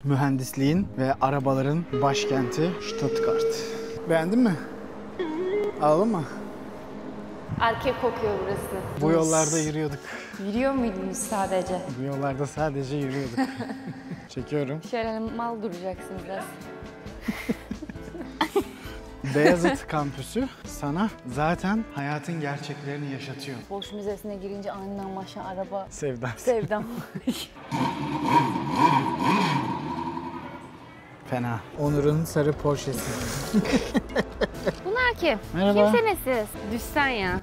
Mühendisliğin ve arabaların başkenti Stuttgart. Beğendin mi? Alalım mı? Erkek kokuyor burası. Bu yollarda yürüyorduk. Yürüyor muydunuz sadece? Bu yollarda sadece yürüyorduk. Çekiyorum. Şöyle mal duracaksın biraz. Beyazıt kampüsü sana zaten hayatın gerçeklerini yaşatıyor. Boş Müzesi'ne girince aniden başlayan araba Sevdam. sevdam. Fena. Onur'un sarı Porsche'si. Bunlar kim? Merhaba. Kimsiniz siz? Düşsen ya.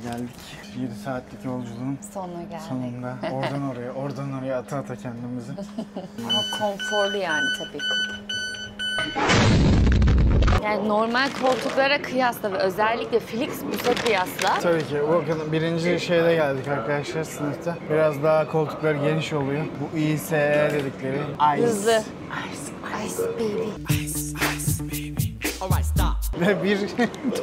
Geldik. 7 saatlik yolculuğun Sonuna geldik. sonunda. Oradan oraya ata ata kendimizi. Ama konforlu yani tabii. Yani normal koltuklara kıyasla ve özellikle Flixbus'a kıyasla Tabii ki. Bakın birinci şeyde geldik arkadaşlar sınıfta. Biraz daha koltuklar geniş oluyor. Bu ISE dedikleri. Ice. hızlı. Ice. Ice baby. Ve bir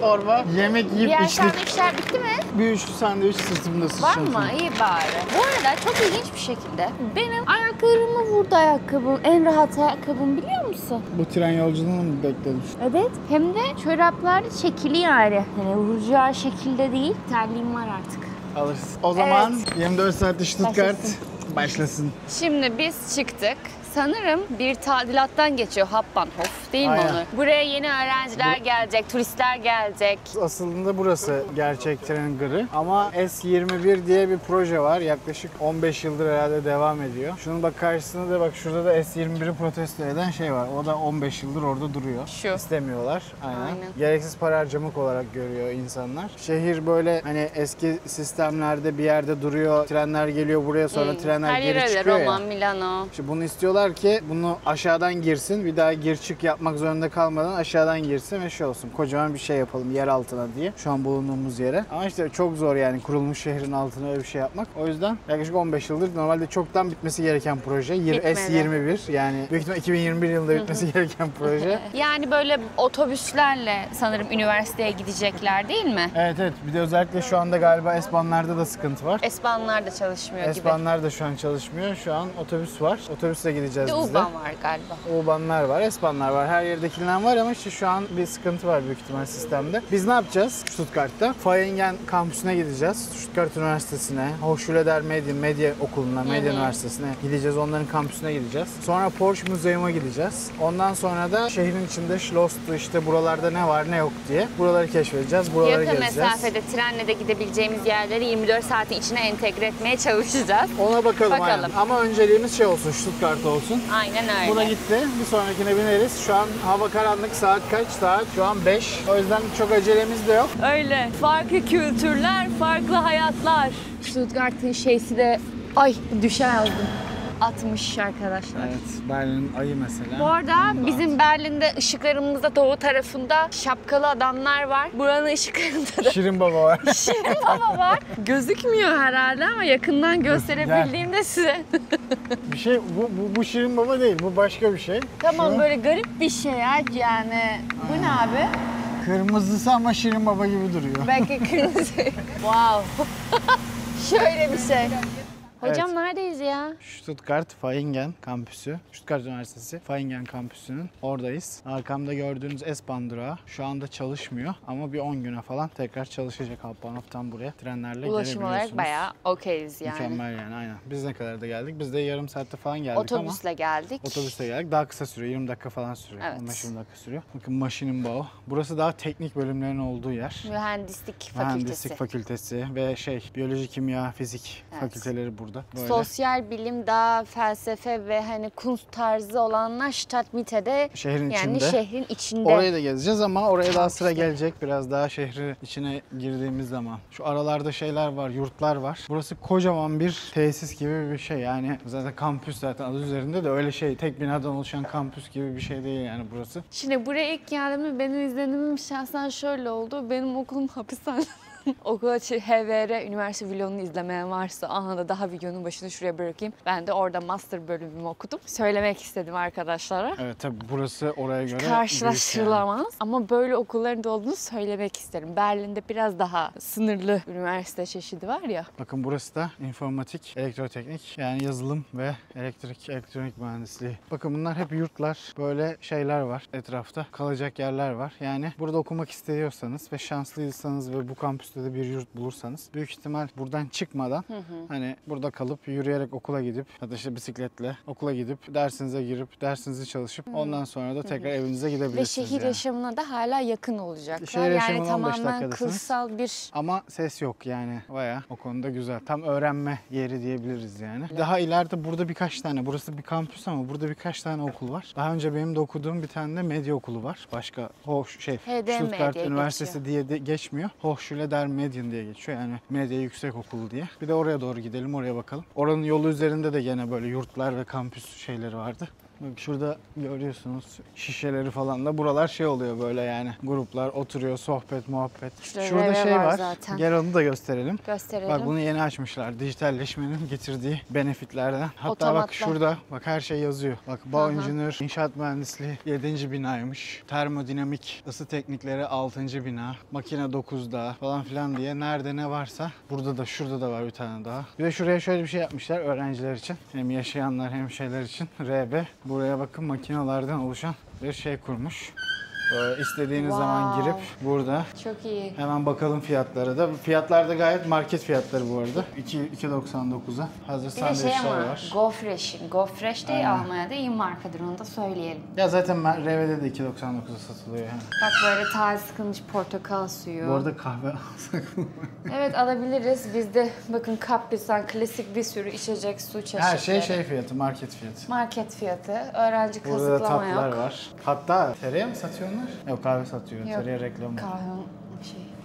torba yemek yiyip Diğer içtik. sandviçler bitti mi? Bir üçlü sandviç sırtımda Var sıçrattım. mı? İyi bari. Bu arada çok ilginç bir şekilde benim ayaklarımı vurdu ayakkabım. En rahat ayakkabım biliyor musun? Bu tren yolculuğunu mu bekledim? Evet. Hem de çoraplar şekli yani. Hani vuracağı şekilde değil. Terliğim var artık. Alırız. O zaman 24 saatlik Stuttgart Başlasın. başlasın. Şimdi biz çıktık. Sanırım bir tadilattan geçiyor Hauptbahnhof değil mi Aynen. onu? Buraya yeni öğrenciler gelecek, turistler gelecek. Aslında burası gerçek tren garı ama S21 diye bir proje var. Yaklaşık 15 yıldır herhalde devam ediyor. Şunun bak karşısında da bak şurada da S21'i protesto eden şey var. O da 15 yıldır orada duruyor. Şu. İstemiyorlar. Aynen. Aynen. Gereksiz para harcamak olarak görüyor insanlar. Şehir böyle hani eski sistemlerde bir yerde duruyor. Trenler geliyor buraya sonra trenler Her yer geri öyle. çıkıyor Roma, ya. Milano. İşte bunu istiyorlar ki bunu aşağıdan girsin. Bir daha gir çık yapmak zorunda kalmadan aşağıdan girsin ve şey olsun. Kocaman bir şey yapalım yer altına diye. Şu an bulunduğumuz yere. Ama işte çok zor yani kurulmuş şehrin altına öyle bir şey yapmak. O yüzden yaklaşık 15 yıldır normalde çoktan bitmesi gereken proje. Bitmedi. S21 yani büyük ihtimal 2021 yılında bitmesi gereken proje. Yani böyle otobüslerle sanırım üniversiteye gidecekler değil mi? Evet evet. Bir de özellikle şu anda galiba S-Bahn'larda da sıkıntı var. S-Bahnlar da çalışmıyor gibi. S-Bahn'lar da şu an çalışmıyor. Şu an otobüs var. Otobüsle gideceğiz Bir de biz de. U-Bahn var galiba. U-Bahn'lar var, S-Bahn'lar var. Her yerdekinden var ama işte şu an bir sıkıntı var büyük ihtimal sistemde. Biz ne yapacağız Stuttgart'ta? Feiringen kampüsüne gideceğiz. Stuttgart Üniversitesi'ne, Hochschule Medya Okulu'na, Medya Üniversitesi'ne gideceğiz. Onların kampüsüne gideceğiz. Sonra Porsche Müzeyum'a gideceğiz. Ondan sonra da şehrin içinde Schloss'tu işte buralarda ne var ne yok diye buraları keşfedeceğiz. Buraları Yakın gezeceğiz. mesafede trenle de gidebileceğimiz yerleri 24 saatin içine entegre etmeye çalışacağız. Ona bakalım. Bakalım. Aynen. Ama önceliğimiz şey olsun, Stuttgart olsun. Aynen öyle. Bu da gitti. Bir sonrakine bineriz. Şu an hava karanlık. Saat kaç? Saat şu an 5. O yüzden çok acelemiz de yok. Öyle. Farklı kültürler, farklı hayatlar. Stuttgart'ın şeysi de... Ay düşer aldım. 60 arkadaşlar. Evet, Berlin'in ayı mesela. Bu arada bizim Berlin'de ışıklarımızda doğu tarafında şapkalı adamlar var. Buranın ışıklarında da Şirin Baba var. Şirin Baba var. Gözükmüyor herhalde ama yakından gösterebildiğimde size. Bir şey, bu Şirin Baba değil. Bu başka bir şey. Tamam Şu böyle garip bir şey yani. Bu ne abi? kırmızısı ama Şirin Baba gibi duruyor. Belki kırmızı. Wow. Şöyle bir şey. Hocam Evet. neredeyiz ya? Stuttgart Feiringen kampüsü. Stuttgart Üniversitesi Feiringen kampüsünün oradayız. Arkamda gördüğünüz S-Bahn durağı şu anda çalışmıyor ama bir 10 güne falan tekrar çalışacak Hauptbahnhof'tan buraya trenlerle Ulaşım olarak gelebiliyorsunuz. bayağı okeyiz yani. Mükemmel yani aynen. Biz ne kadar da geldik? Biz de yarım saatte falan geldik ama. Otobüsle geldik. Otobüsle geldik. Daha kısa sürüyor. 20 dakika falan sürüyor. Evet. 15-20 dakika sürüyor. Bakın Maschinenbau. Burası daha teknik bölümlerin olduğu yer. Mühendislik Mühendislik fakültesi. fakültesi ve biyoloji, kimya, fizik Evet. fakülteleri burada. Böyle. Sosyal bilim, daha felsefe ve hani Kunst tarzı olanlar Stadtmitte'de Şehrin yani içinde. şehrin içinde. Orayı da gezeceğiz ama oraya daha sıra işte. gelecek. Biraz daha şehrin içine girdiğimiz zaman. Şu aralarda şeyler var, yurtlar var. Burası kocaman bir tesis gibi bir şey. Yani zaten kampüs zaten adı üzerinde de öyle şey. Tek binadan oluşan kampüs gibi bir şey değil yani burası. Şimdi buraya ilk geldiğimde benim izlenimim şahsen şöyle oldu. Benim okulum hapishane. Okul açı HVR üniversite vlogunu izlemeyen varsa anında daha videonun başını şuraya bırakayım. Ben de orada master bölümümü okudum. Söylemek istedim arkadaşlara. Evet tabii burası oraya göre Karşılaştırılamaz. Ama böyle okulların da olduğunu söylemek isterim. Berlin'de biraz daha sınırlı üniversite çeşidi var ya. Bakın burası da informatik, elektroteknik yani yazılım ve elektronik mühendisliği. Bakın bunlar hep yurtlar, böyle şeyler var etrafta. Kalacak yerler var. Yani burada okumak istiyorsanız ve şanslıysanız ve bu kampüste de bir yurt bulursanız büyük ihtimal buradan çıkmadan hani burada kalıp yürüyerek okula gidip ya da işte bisikletle okula gidip dersinize girip dersinizi çalışıp ondan sonra da tekrar evinize gidebilirsiniz. Ve şehir yaşamına da hala yakın olacaklar. Şehir yaşamına yani 15 tamamen dakikadasınız. kırsal bir... Ama ses yok yani bayağı o konuda güzel. Tam öğrenme yeri diyebiliriz yani. Daha ileride burada birkaç tane, burası bir kampüs ama burada birkaç tane okul var. Daha önce benim de okuduğum bir tane de medya okulu var. Başka Stuttgart diye Üniversitesi diye de geçmiyor. Hochschule der Medien diye geçiyor yani medya yüksek okulu diye. Bir de oraya doğru gidelim, oraya bakalım. Oranın yolu üzerinde de gene böyle yurtlar ve kampüs şeyleri vardı. Bak şurada görüyorsunuz şişeleri falan da buralar şey oluyor böyle yani gruplar oturuyor sohbet muhabbet. Şurada şey var zaten. Gel onu da gösterelim. Gösterelim. Bak bunu yeni açmışlar dijitalleşmenin getirdiği benefitlerden. Hatta Otomatlar. bak şurada bak her şey yazıyor. Bak Bauingenieur inşaat mühendisliği 7. binaymış. Termodinamik ısı teknikleri 6. bina. Makine 9'da falan filan diye nerede ne varsa burada da şurada da var bir tane daha. Bir de şuraya şöyle bir şey yapmışlar öğrenciler için. Hem yaşayanlar hem şeyler için. RB. Buraya bakın makinelerden oluşan bir şey kurmuş. İstediğiniz zaman girip burada çok iyi. hemen bakalım fiyatlara da. Fiyatlar da gayet market fiyatları bu arada. 2.99'a hazır Bir de şey sandviçler ama var. GoFresh de Almanya'da iyi markadır, onu da söyleyelim. Ya zaten RV'de de 2.99'a satılıyor yani. Bak böyle taze sıkılmış portakal suyu. Bu arada kahve alsak mı? Evet alabiliriz. Bizde bakın Capri-Sun klasik bir sürü içecek su çeşitleri. Her şey fiyatı, market fiyatı. Market fiyatı. Öğrenci Burada da kazıklama tatlılar yok. var. Hatta tereyağı mı satıyorlar? Yok kahve satıyor. Yok. Tereyağı reklamı. Kahve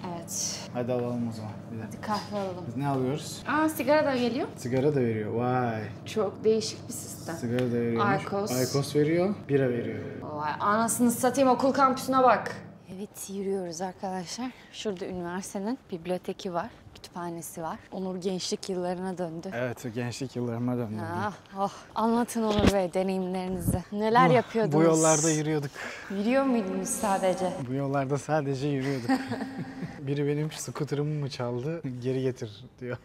evet. Hadi alalım o zaman. Bir de. Hadi kahve alalım. Biz ne alıyoruz? Aa sigara da geliyor. Sigara da veriyor. Vay. Çok değişik bir sistem. Sigara da veriyormuş. Aykos. Aykos veriyor. Bira veriyor. Vay anasını satayım, okul kampüsüne bak. Evet yürüyoruz arkadaşlar. Şurada üniversitenin biblioteki var. Kütüphanesi var. Onur gençlik yıllarına döndü. Evet gençlik yıllarıma döndüm. Anlatın Onur Bey deneyimlerinizi. Neler yapıyordunuz? Bu yollarda yürüyorduk. Yürüyor muydunuz sadece? Bu yollarda sadece yürüyorduk. Biri benim skuterımı mı çaldı? Geri getir diyor.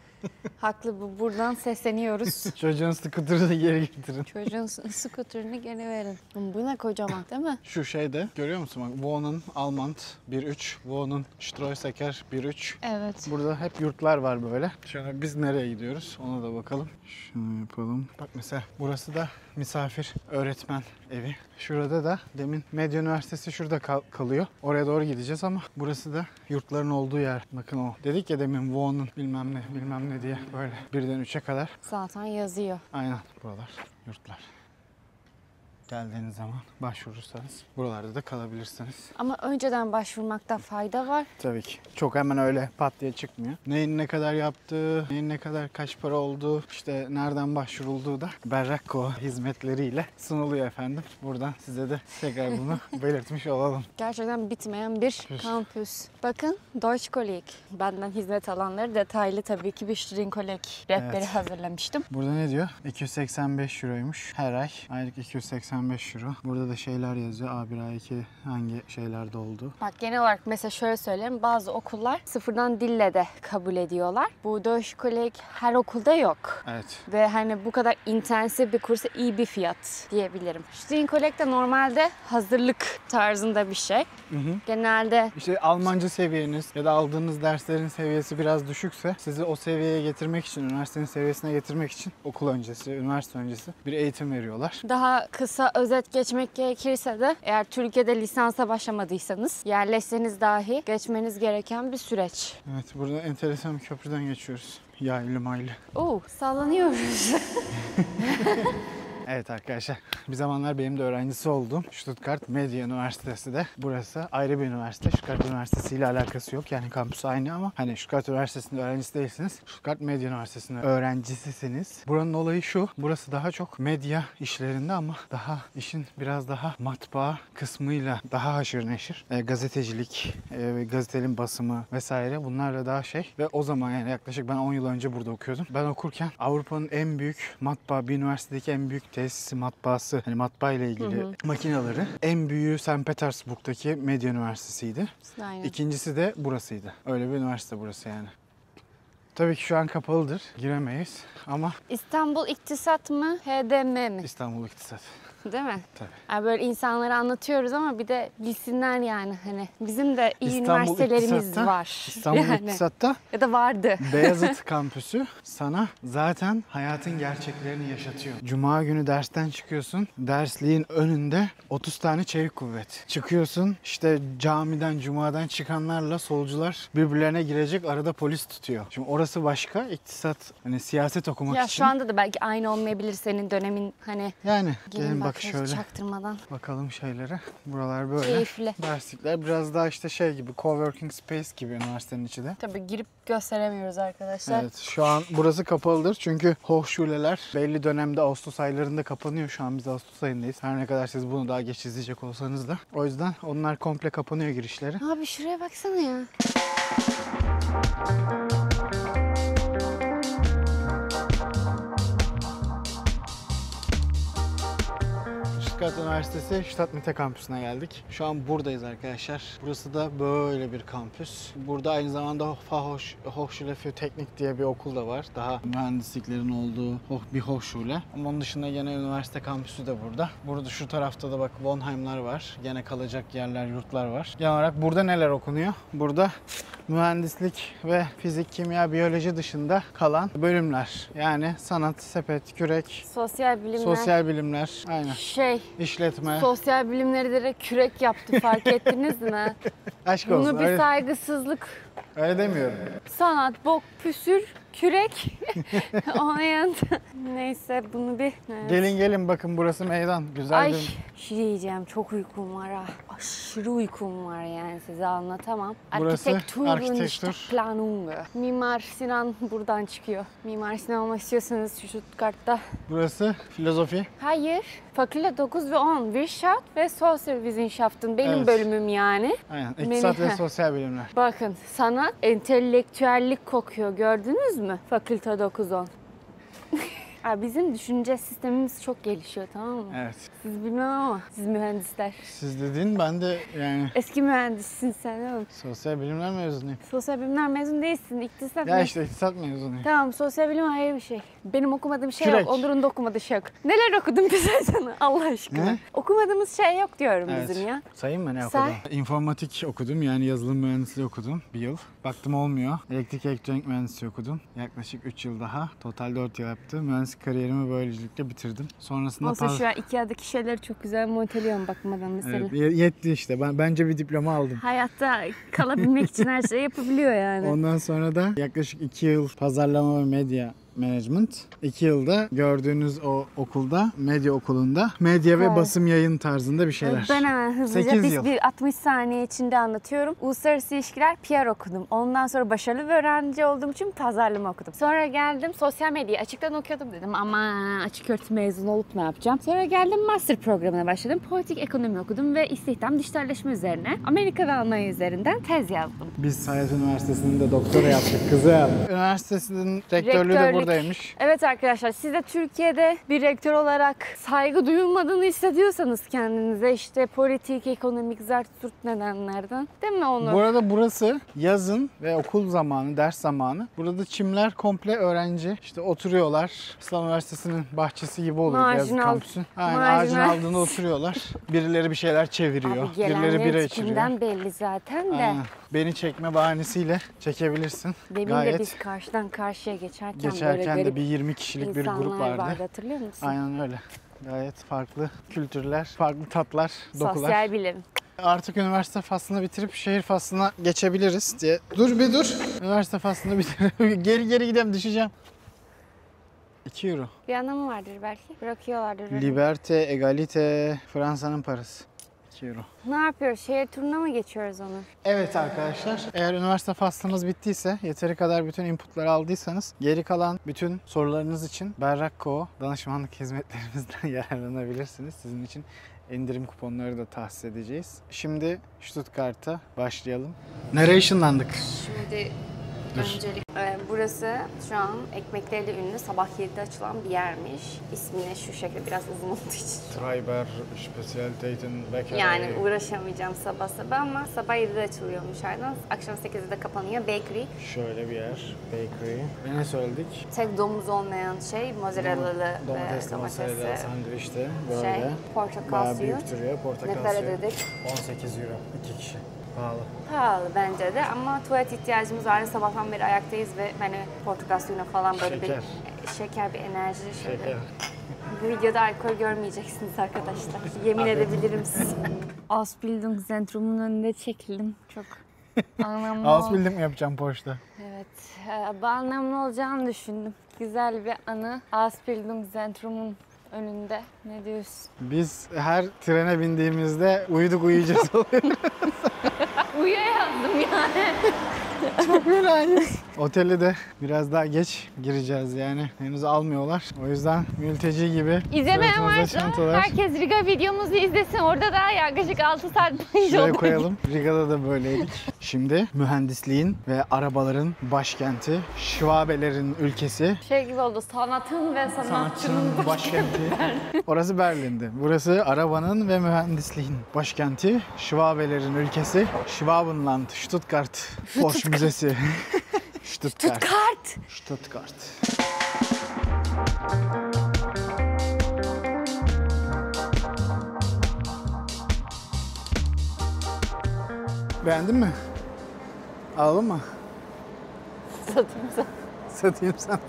Haklı, buradan sesleniyoruz. Çocuğun skuterını da geri getirin. Çocuğun skuterını geri verin. Bu ne kocaman değil mi? Şu şeyde görüyor musun bak Wohnen Almant 1.3, Wohnen Streusecker 1.3. Evet. Burada hep yurtlar var böyle. Şöyle biz nereye gidiyoruz ona da bakalım. Şunu yapalım. Bak mesela burası da misafir öğretmen evi. Şurada da demin Medya Üniversitesi şurada kalıyor. Oraya doğru gideceğiz ama burası da yurtların olduğu yer. Bakın o. Dedik ya demin Wohnen bilmem ne diye böyle 1'den 3'e kadar. Zaten yazıyor. Aynen buralar yurtlar. Geldiğiniz zaman başvurursanız buralarda da kalabilirsiniz. Ama önceden başvurmakta fayda var. Tabii ki. Çok hemen öyle pat diye çıkmıyor. Neyin ne kadar yaptığı, neyin ne kadar kaç para olduğu, işte nereden başvurulduğu da Berrakko hizmetleriyle sunuluyor efendim. Buradan size de tekrar bunu belirtmiş olalım. Gerçekten bitmeyen bir kampüs. Bakın Deutsche Kolleg. Benden hizmet alanları detaylı tabii ki bir String-Kolleg rehberi hazırlamıştım. Burada ne diyor? 285 euroymuş her ay. Aylık 285 euro. Burada da şeyler yazıyor. A1, A2 hangi şeylerde olduğu. Bak genel olarak mesela şöyle söyleyeyim. Bazı okullar sıfırdan dille de kabul ediyorlar. Bu Deutsche Kolleg her okulda yok. Evet. Ve hani bu kadar intensif bir kursa iyi bir fiyat diyebilirim. String-Kolleg de normalde hazırlık tarzında bir şey. Genelde İşte Almanca seviyeniz ya da aldığınız derslerin seviyesi biraz düşükse sizi o seviyeye getirmek için, üniversitenin seviyesine getirmek için okul öncesi, üniversite öncesi bir eğitim veriyorlar. daha kısa özet geçmek gerekirse de eğer Türkiye'de lisansa başlamadıysanız yerleşseniz dahi geçmeniz gereken bir süreç. Evet, burada enteresan bir köprüden geçiyoruz. Yaylı maylı. Sallanıyoruz. Evet arkadaşlar, bir zamanlar benim de öğrencisi olduğum Stuttgart Medya Üniversitesi de burası ayrı bir üniversite. Stuttgart Üniversitesi ile alakası yok. Yani kampüs aynı ama hani Stuttgart Üniversitesi'nde öğrencisi değilsiniz. Stuttgart Medya Üniversitesi'nde öğrencisisiniz. Buranın olayı şu, burası daha çok medya işlerinde ama daha işin biraz daha matbaa kısmıyla daha haşır neşir. Gazetecilik, gazetenin basımı vesaire bunlarla daha şey. Ve o zaman yani yaklaşık ben 10 yıl önce burada okuyordum. Ben okurken Avrupa'nın en büyük matbaa, bir üniversitedeki en büyük tesisi, matbaası, hani matbaa ile ilgili makineleri. En büyüğü St. Petersburg'daki Medya Üniversitesi'ydi. Aynen. İkincisi de burasıydı. Öyle bir üniversite burası yani. Tabii ki şu an kapalıdır. Giremeyiz ama İstanbul İktisat mı, HDM mi? İstanbul İktisat. Değil mi? Tabii. Yani böyle insanlara anlatıyoruz ama bir de bilsinler yani hani bizim de iyi İstanbul üniversitelerimiz İktisat'ta- var. İstanbul Yani. İktisat'ta Ya da vardı. Beyazıt kampüsü sana zaten hayatın gerçeklerini yaşatıyor. Cuma günü dersten çıkıyorsun. Dersliğin önünde 30 tane çevik kuvvet. Çıkıyorsun işte camiden, cumadan çıkanlarla solcular birbirlerine girecek, arada polis tutuyor. Şimdi orası başka. İktisat, hani siyaset okumak Ya için. şu anda da belki aynı olmayabilir senin dönemin hani. Yani Gelin gelin bak bak şöyle çaktırmadan. bakalım şeylere. Buralar böyle. Keyifli. Derslikler biraz daha işte şey gibi, coworking space gibi üniversitenin içi de. Tabii girip gösteremiyoruz arkadaşlar. Evet, şu an burası kapalıdır çünkü Hochschule'ler belli dönemde Ağustos aylarında kapanıyor. Şu an biz Ağustos ayındayız. Her ne kadar siz bunu daha geç izleyecek olsanız da. O yüzden onlar komple kapanıyor girişleri. Abi şuraya baksana ya. Stuttgart Üniversitesi Stadtmitte kampüsüne geldik. Şu an buradayız arkadaşlar. Burası da böyle bir kampüs. Burada aynı zamanda Hochschule für Technik diye bir okul da var. Daha mühendisliklerin olduğu bir Hochschule. Ama onun dışında gene üniversite kampüsü de burada. Burada şu tarafta da bak Wohnheim'lar var. Gene kalacak yerler, yurtlar var. Genel olarak burada neler okunuyor? Burada mühendislik ve fizik, kimya, biyoloji dışında kalan bölümler. Yani sanat, sepet, kürek, Sosyal bilimler. sosyal bilimler, aynen. İşletme. Sosyal bilimleri direkt kürek yaptı fark ettiniz mi? Aşk olsun. Bunu bir Öyle, saygısızlık. öyle demiyorum. Sanat, bok, püsür, kürek. Onun yanında. Neyse bunu bir... Evet. Gelin gelin bakın burası meydan. Güzel Ay bir... şey diyeceğim çok uykum var ha. Aşırı uykum var yani size anlatamam. Burası Arkitektur und arkitektur. Stadtplanung. Mimar Sinan buradan çıkıyor. Mimar Sinan olmak istiyorsanız şu Stuttgart'ta. Burası filozofi. Hayır. Fakülte 9 ve 10. Wirtschaft ve Sozialwissenschaften. Benim Evet. bölümüm yani. Aynen. İktisat ve Heh. sosyal bilimler. Bakın sanat, entelektüellik kokuyor. Gördünüz mü? Fakülte 9-10. Abi bizim düşünce sistemimiz çok gelişiyor tamam mı? Evet. Siz bilmem ama siz mühendisler. Siz dediğin ben de yani Eski mühendissin sen değil mi? sosyal bilimler mezunuyum. Sosyal bilimler mezun değilsin. İktisat Ya mezun. işte iktisat mezunuyum. Tamam sosyal bilim ayrı bir şey. Benim okumadığım şey Kürek. yok. Onur'un da okumadığı şey yok. Neler okudun güzel sana Allah aşkına. Ne? Okumadığımız şey yok diyorum Evet. bizim ya. Sayayım mı ne Say. okudum? İnformatik okudum, yani yazılım mühendisliği okudum bir yıl. Baktım olmuyor. Elektrik elektronik mühendisliği okudum. Yaklaşık 3 yıl daha. Total 4 yıl yaptı. Mühendislik kariyerimi böylelikle bitirdim. Sonrasında Olsa şu an Ikea'daki şeyleri çok güzel monteliyorum bakmadan mesela. Evet, yetti işte. Bence bir diploma aldım. Hayatta kalabilmek için her şeyi yapabiliyor yani. Ondan sonra da yaklaşık 2 yıl pazarlama ve medya management. 2 yılda gördüğünüz o okulda, medya okulunda medya ve Evet. basım yayın tarzında bir şeyler. Ben hemen hızlıca 8 yıl. bir 60 saniye içinde anlatıyorum. Uluslararası ilişkiler PR okudum. Ondan sonra başarılı bir öğrenci olduğum için pazarlama okudum. Sonra geldim sosyal medyayı açıktan okuyordum dedim ama açık öğretim mezun olup ne yapacağım? Sonra geldim master programına başladım. Politik ekonomi okudum ve istihdam dijitalleşme üzerine. Amerika ve Almanya üzerinden tez yazdım. Biz Hayat Üniversitesi'nde doktora yaptık, kızı yaptık. Üniversitesinin rektörlüğü de Rektörlük. buradaymış. Evet arkadaşlar siz de Türkiye'de bir rektör olarak saygı duyulmadığını hissediyorsanız kendinize işte politik, ekonomik, zart zurt nedenlerden değil mi Onur? Bu arada burası yazın ve okul zamanı, ders zamanı. Burada çimler komple öğrenci. İşte oturuyorlar. İslam Üniversitesi'nin bahçesi gibi oluyor Beyazıt Marjinal. kampüsü. Aynen ağacın Marjinal. altında oturuyorlar. Birileri bir şeyler çeviriyor. Abi Birileri bira gelenlerin içiriyor. tipinden belli zaten de. Aynen. Beni çekme bahanesiyle çekebilirsin. Demin Gayet de biz karşıdan karşıya geçerken, böyle geçerken garip de bir 20 kişilik bir grup insanlar vardı. hatırlıyor musun? Aynen öyle. Gayet farklı kültürler, farklı tatlar, dokular. Sosyal bilim. Artık üniversite faslını bitirip şehir faslına geçebiliriz diye. Dur bir dur. Üniversite faslını bitirip geri gidelim, düşeceğim. 2 euro. Bir anlamı vardır belki. Bırakıyorlardır. öyle. Liberté, egalite, Fransa'nın parası. 2 euro. Ne yapıyoruz? Şehir turuna mı geçiyoruz onu? Evet arkadaşlar, eğer üniversite faslınız bittiyse, yeteri kadar bütün inputları aldıysanız, geri kalan bütün sorularınız için Berrakko danışmanlık hizmetlerimizden yararlanabilirsiniz. Sizin için indirim kuponları da tahsis edeceğiz. Şimdi Stuttgart'a başlayalım. Nereye ışınlandık? Şimdi burası şu an ekmekleriyle ünlü sabah 7'de açılan bir yermiş. İsmini şu şekilde biraz uzun olduğu için. Treiber Spezialitäten Bäckerei. Yani uğraşamayacağım sabah ama sabah 7'de açılıyormuş aynen. Akşam 8'de kapanıyor. Bakery. Şöyle bir yer. Bakery. Ve ne söyledik? Tek domuz olmayan şey mozzarellalı ve Domatesli mozzarella domatesli sandviçte böyle. şey. Portakal Bayağı suyu. büyük duruyor. Portakal Ne kadar suyu. ödedik? 18 euro. 2 kişi. Pahalı. Pahalı bence de ama tuvalet ihtiyacımız var. Sabahtan beri ayaktayız ve hani portakal suyuna falan böyle Şeker. bir şeker, bir enerji. Şöyle. Şeker. Bu videoda alkol görmeyeceksiniz arkadaşlar. Yemin edebilirim size. Ausbildungszentrumun önünde çekildim. Çok anlamlı. Ausbildung mu yapacağım Porsche'da? Evet. Bu anlamlı olacağını düşündüm. Güzel bir anı. Ausbildungszentrumun önünde. Ne diyorsun? Biz her trene bindiğimizde uyuyacağız oluyor. Uya yazdım yani. Çok fenayız. Oteli de biraz daha geç gireceğiz yani. Henüz almıyorlar. O yüzden mülteci gibi İzlemeyen sırtımızda varsa çantalar. herkes Riga videomuzu izlesin. Orada da yaklaşık 6 saat boyunca Şuraya oldu. koyalım. Riga'da da böyleydik. Şimdi mühendisliğin ve arabaların başkenti, Şvabelerin ülkesi, Şey gibi oldu. Sanatın ve sanatçının başkenti. Orası Berlin'di. Burası arabanın ve mühendisliğin başkenti, Şvabelerin ülkesi, Schwabenland, Stuttgart, Porsche Müzesi. Stuttgart. Stuttgart. Beğendin mi? Alalım mı? Satayım sana. Satayım sana.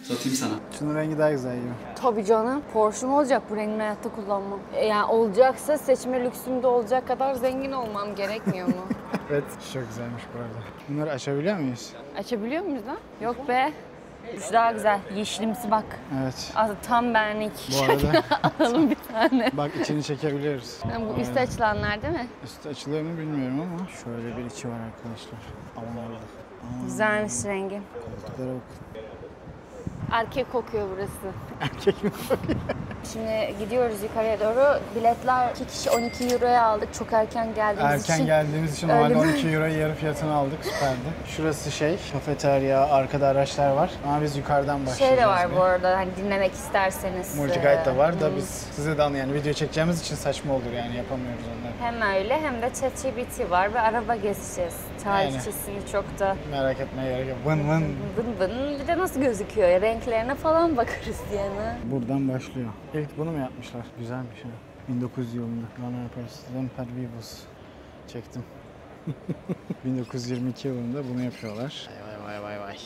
Satayım sana. Şunun rengi daha güzel gibi. Tabii canım. Porsche'm olacak bu rengini hayatta kullanmam. Yani olacaksa seçme lüksümde olacak kadar zengin olmam gerekmiyor mu? Evet. Çok güzelmiş bu arada. Bunları açabiliyor muyuz? Açabiliyor muyuz lan? Yok be. Şu daha güzel. Yeşilimsi bak. Evet. Az tam benlik. Bu arada Alalım bir tane. bak içini çekebiliyoruz. Yani bu üstte açılanlar değil mi? Üstü açılıyor mu bilmiyorum ama şöyle bir içi var arkadaşlar. Aman Allah. Aman. Güzelmiş rengi. Koltuklara bakın. Erkek kokuyor burası. Erkek mi bakıyor? Şimdi gidiyoruz yukarıya doğru. Biletler 2 kişi 12 euroya aldık. Çok erken geldiğimiz için. Erken geldiğimiz için Öyle normalde mi? 12 euro yarı fiyatını aldık. Süperdi. Şurası kafeterya, arkada araçlar var. Ama biz yukarıdan başlayacağız. Şey de var bir. bu arada hani dinlemek isterseniz. Multiguide de var da biz size de yani video çekeceğimiz için saçma olur yani yapamıyoruz onları. Hem öyle hem de ChatGPT var ve araba gezeceğiz. Tarihçesini çok da Merak etmeye gerek yok. Vın vın. vın vın bir de nasıl gözüküyor ya renklerine falan bakarız yani. Buradan başlıyor. İlk bunu mu yapmışlar? Güzelmiş ha. 1900 yılında. Lamper Vivus. Çektim. 1922 yılında bunu yapıyorlar. Vay vay vay vay.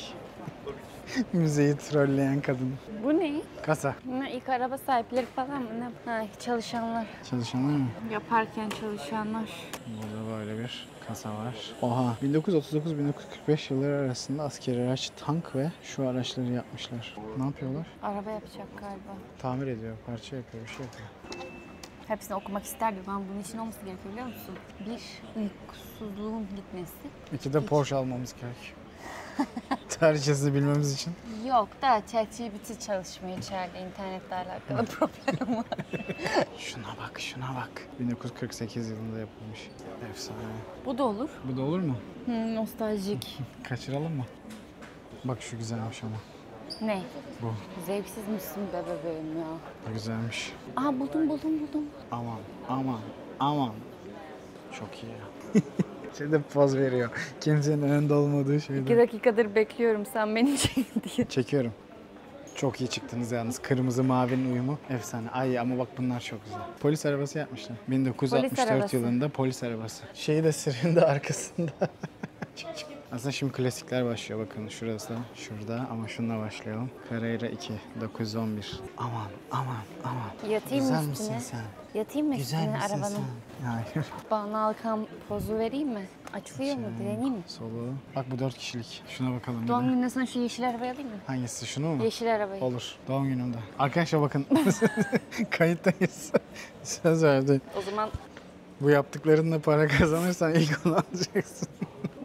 Müzeyi trolleyen kadın. Bu ne? Kasa. Ne, ilk araba sahipleri falan mı? Ne? Ha, çalışanlar. Çalışanlar mı? Yaparken çalışanlar. Burada böyle bir kasa var. Oha. 1939-1945 yılları arasında askeri araç, tank ve şu araçları yapmışlar. Ne yapıyorlar? Araba yapacak galiba. Tamir ediyor, parça yapıyor, bir şey yapıyor. Hepsini okumak isterdim ama bunun için olması gerekiyor biliyor musun? Bir, uykusuzluğun gitmesi. İki de Porsche almamız gerek. Tarihçesini bilmemiz için. Yok da ChatGPT çalışmıyor içeride. İnternetle alakalı problem var. Şuna bak, şuna bak. 1948 yılında yapılmış. Efsane. Bu da olur. Bu da olur mu? Nostaljik. Kaçıralım mı? Bak şu güzelmiş ama. Ne? Bu. Zevksiz misin be bebeğim ya? Bu güzelmiş. Aha buldum. Aman, aman, aman. Çok iyi ya. Şeyde poz veriyor. Kimsenin önünde olmadığı 2 şeyde. dakikadır bekliyorum sen beni çek diye. Çekiyorum. Çok iyi çıktınız yalnız. Kırmızı mavinin uyumu efsane. Ay ama bak bunlar çok güzel. Polis arabası yapmışlar. 1964 arabası. yılında polis arabası. Şeyi de sırrında arkasında. Aslında şimdi klasikler başlıyor, bakın şurası. Şurada ama şununla başlayalım. Carrera 2, 911. Aman. Yatayım Güzel mı misin üstüne? sen? Yatayım mı Güzel üstüne misin arabanın? sen? Hayır. Bana Alkan pozu vereyim mi? Açılıyor mu? Deneyeyim mi? Solu. Bak bu 4 kişilik. Şuna bakalım bir Doğum de. gününde sana şu yeşil arabayı alayım mı? Hangisi? Şunu mu? Yeşil arabayı. Olur. Doğum günümde. Arkadaşlar bakın. Kayıttayız. Söz verdi. O zaman Bu yaptıklarınla para kazanırsan ilk onu alacaksın.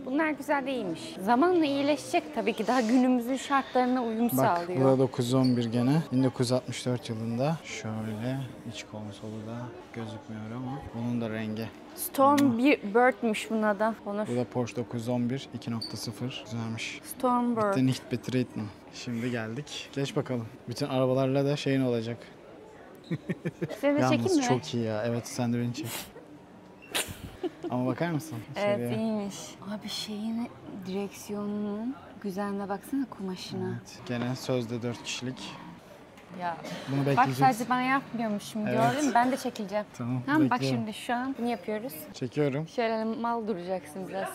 bunlar güzel değilmiş. Zamanla iyileşecek tabii ki. Daha günümüzün şartlarına uyum Bak sağlıyor. burada 911 gene. 1964 yılında. Şöyle iç konsolu da gözükmüyor ama bunun da rengi. Stormbird'müş bunun adı. Onur. Bu da Porsche 911 2.0. Güzelmiş. Stormbird. Bitte nicht betreten. Şimdi geldik. Geç bakalım. Bütün arabalarla da şeyin olacak. Seni de çekeyim Yalnız mi? çok iyi ya. Evet sen de beni çek. Ama bakar mısın? Evet içeriye? iyiymiş. Abi şeyin direksiyonunun güzelliğine baksana kumaşına. Evet. Gene sözde 4 kişilik. Ya. Bunu Bak bekleyeceğiz. sadece bana yapmıyormuşum Evet. gördün mü? Ben de çekileceğim. Tamam, Bak bekliyorum. şimdi şu an bunu yapıyoruz. Çekiyorum. Şöyle mal duracaksın biraz.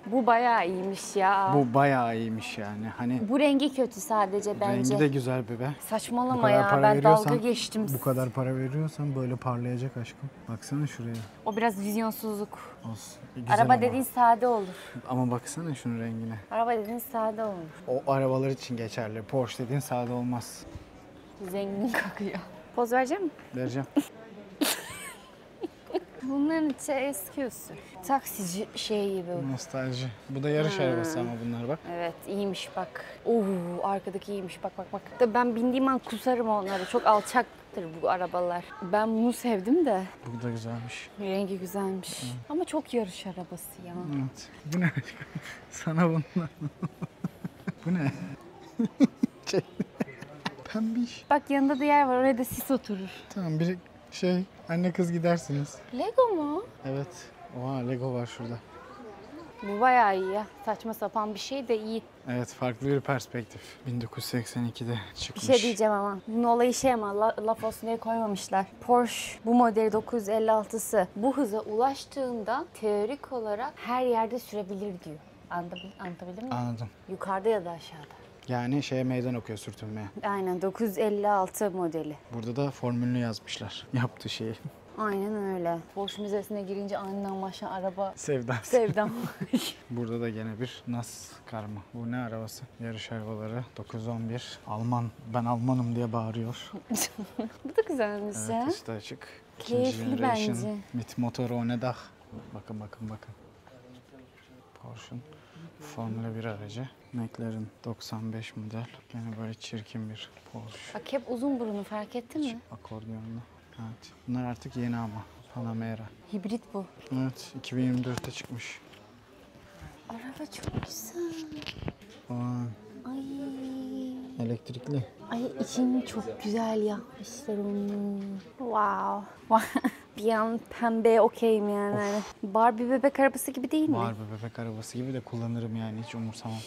Bu bayağı iyiymiş ya. Bu bayağı iyiymiş yani. Hani Bu rengi kötü sadece bence. rengi de güzel bebe. Bu Saçmalama kadar ya para ben veriyorsan- dalga geçtim. Bu kadar para veriyorsan böyle parlayacak aşkım. Baksana şuraya. O biraz vizyonsuzluk. Olsun. Güzel Araba ama. dediğin sade olur. Ama baksana şunun rengine. Araba dediğin sade olur. O arabalar için geçerli. Porsche dediğin sade olmaz. Zengin kokuyor. Poz vereceğim mi? Vereceğim. Bunların içi eski usul. Taksici şey gibi. Nostalji. Bu da yarış arabası ama bunlar bak. Evet iyiymiş bak. Arkadaki iyiymiş bak. Da ben bindiğim an kusarım onları. Çok alçaktır bu arabalar. Ben bunu sevdim de. Bu da güzelmiş. Rengi güzelmiş. Ama çok yarış arabası ya. Evet. Bu ne aşkım? Sana bunlar. Bu ne? Şey. Pembiş. Bak yanında da yer var. Oraya da sis oturur. Tamam bir anne kız gidersiniz. Lego mu? Evet. Oha Lego var şurada. Bu bayağı iyi ya. Saçma sapan bir şey de iyi. Evet farklı bir perspektif. 1982'de Bir çıkmış. şey diyeceğim ama. Bunun olayı şey ama laf olsun diye koymamışlar. Porsche bu modeli 956'sı bu hıza ulaştığında teorik olarak her yerde sürebilir diyor. Anlatabildim mi? Anladım. Yukarıda ya da aşağıda. Yani şeye meydan okuyor sürtünmeye. Aynen 956 modeli. Burada da formülünü yazmışlar. Yaptığı şeyi. Aynen öyle. Porsche Müzesi'ne girince aniden başlayan araba Sevda. sevdam. Burada da gene bir NASCAR mı? Bu ne arabası? Yarış arabaları 911. Alman. Ben Almanım diye bağırıyor. Bu da güzelmiş ya. Evet üstü açık. Keyifli bence. Mit Motor ohne Dach. Bakın. Porsche'un Formula 1 aracı. McLaren 95 model. Gene böyle çirkin bir Porsche. Bak hep uzun burunu fark ettin mi? Akordiyonlu. Evet. Bunlar artık yeni ama. Panamera. Hibrit bu. Evet. 2024'te çıkmış. Araba çok güzel. Aa, Ay. elektrikli. Ay içini çok güzel yapmışlar onu. Wow. Bir an pembe okeyim yani. Hani Barbie bebek arabası gibi değil mi? Var bir bebek arabası gibi de kullanırım yani hiç umursamam.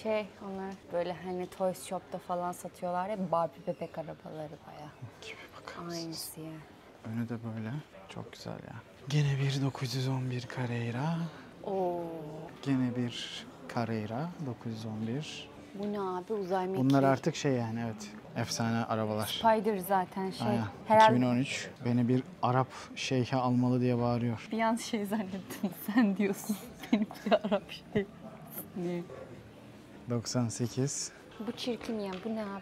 Onlar böyle hani Toys Shop'ta falan satıyorlar ya Barbie bebek arabaları bayağı. Gibi bakar mısınız? Aynısı ya. Önü de böyle. Çok güzel ya. Gene bir 911 Carrera. Oo. Gene bir Carrera 911. Bu ne abi uzay mekiği. Bunlar artık şey yani evet. Efsane arabalar. Spider zaten şey. Aynen. Herhalde 2013 beni bir Arap şeyhi almalı diye bağırıyor. bir an şey zannettim. Sen diyorsun. Benim bir Arap şey. Niye? 98. Bu çirkin ya. Bu ne abi?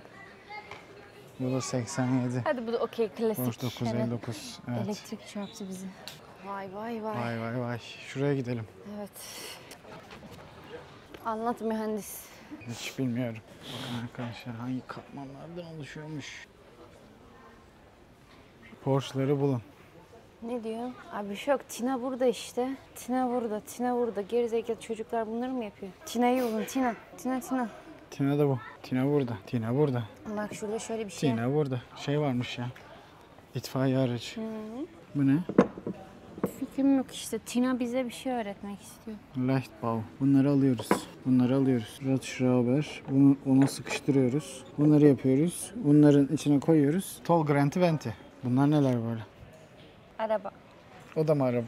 Bu da 87. Hadi bu da okey klasik. Porsche 959. Hani Evet. elektrik çarptı bizi. Vay. Vay. Şuraya gidelim. Evet. Anlat mühendis. Hiç bilmiyorum. Bakın arkadaşlar hangi katmanlardan oluşuyormuş. Porsche'ları bulun. Ne diyor? Abi bir şey yok. Tina burada işte. Tina burada. Gerizekalı çocuklar bunları mı yapıyor? Tina'yı bulun. Tina. Tina da bu. Tina burada. Bak şurada şöyle bir şey. Tina burada. Şey varmış ya. İtfaiye aracı. Bu ne? Fikrim yok işte. Tina bize bir şey öğretmek istiyor. Leichtbau. Bunları alıyoruz. Radschrauber. Bunu ona sıkıştırıyoruz. Bunları yapıyoruz. Bunların içine koyuyoruz. Tol Granti Venti. Bunlar neler böyle? Araba. O da mı araba?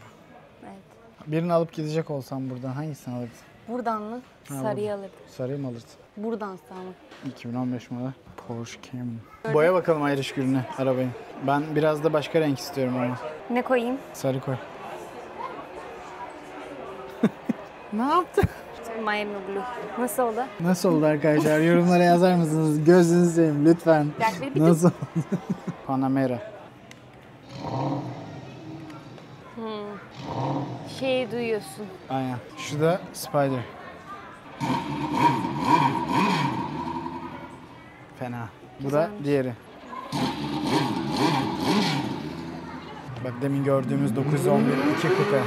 Evet. Birini alıp gidecek olsam buradan hangisini alırdın? Buradan mı? Sarıyı alırdım. Sarıyı mı alırdın? Buradan sağ 2015 model Porsche Cayman. Boya bakalım ayrış gülüne arabayı. Ben biraz da başka renk istiyorum ama. Ne koyayım? Sarı koy. Ne yaptın? Miami Blue. Nasıl oldu? Nasıl oldu arkadaşlar? Yorumlara yazar mısınız? Gözünüzü seveyim lütfen. Nasıl oldu? Panamera. Şeyi duyuyorsun. Aynen. Şu da Spider. Fena. Bu da diğeri. Bak demin gördüğümüz 911 2 kupe.